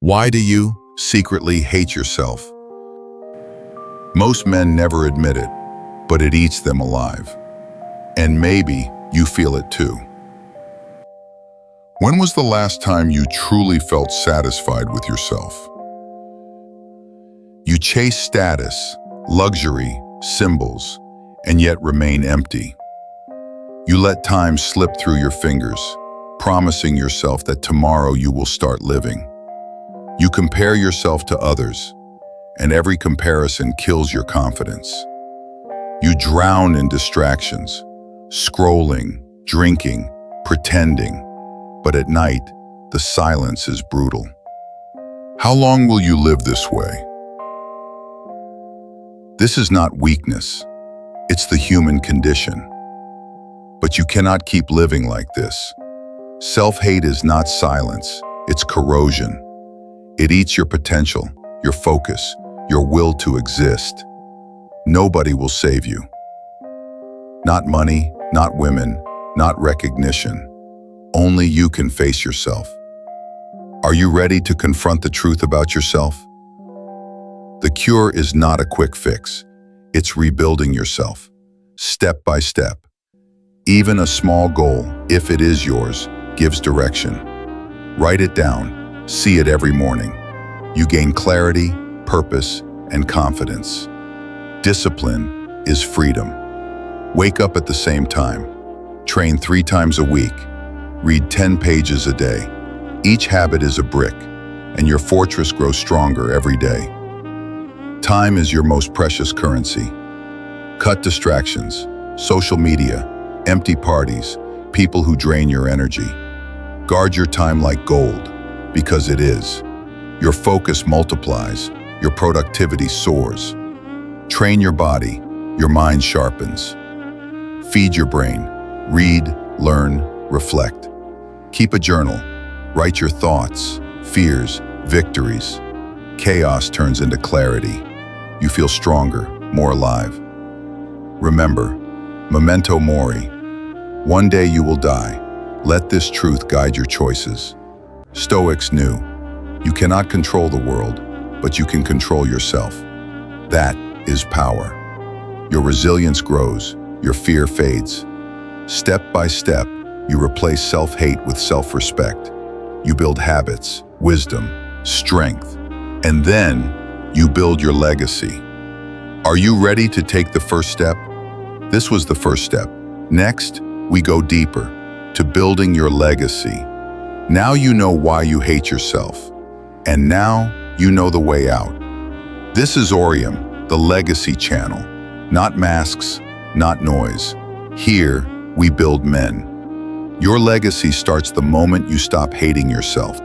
Why do you secretly hate yourself? Most men never admit it, but it eats them alive. And maybe you feel it too. When was the last time you truly felt satisfied with yourself? You chase status, luxury, symbols, and yet remain empty. You let time slip through your fingers, promising yourself that tomorrow you will start living. You compare yourself to others, and every comparison kills your confidence. You drown in distractions, scrolling, drinking, pretending, but at night, the silence is brutal. How long will you live this way? This is not weakness, it's the human condition. But you cannot keep living like this. Self-hate is not silence, it's corrosion. It eats your potential, your focus, your will to exist. Nobody will save you. Not money, not women, not recognition. Only you can face yourself. Are you ready to confront the truth about yourself? The cure is not a quick fix. It's rebuilding yourself, step by step. Even a small goal, if it is yours, gives direction. Write it down, see it every morning. You gain clarity, purpose, and confidence. Discipline is freedom. Wake up at the same time. Train 3 times a week. Read 10 pages a day. Each habit is a brick, and your fortress grows stronger every day. Time is your most precious currency. Cut distractions, social media, empty parties, people who drain your energy. Guard your time like gold, because it is. Your focus multiplies, your productivity soars. Train your body, your mind sharpens. Feed your brain, read, learn, reflect. Keep a journal, write your thoughts, fears, victories. Chaos turns into clarity. You feel stronger, more alive. Remember, memento mori. One day you will die. Let this truth guide your choices. Stoics knew, you cannot control the world, but you can control yourself. That is power. Your resilience grows, your fear fades. Step by step, you replace self-hate with self-respect. You build habits, wisdom, strength, and then you build your legacy. Are you ready to take the first step? This was the first step. Next, we go deeper, to building your legacy. Now you know why you hate yourself. And now you know the way out. This is AUREUM, the legacy channel. Not masks, not noise. Here, we build men. Your legacy starts the moment you stop hating yourself.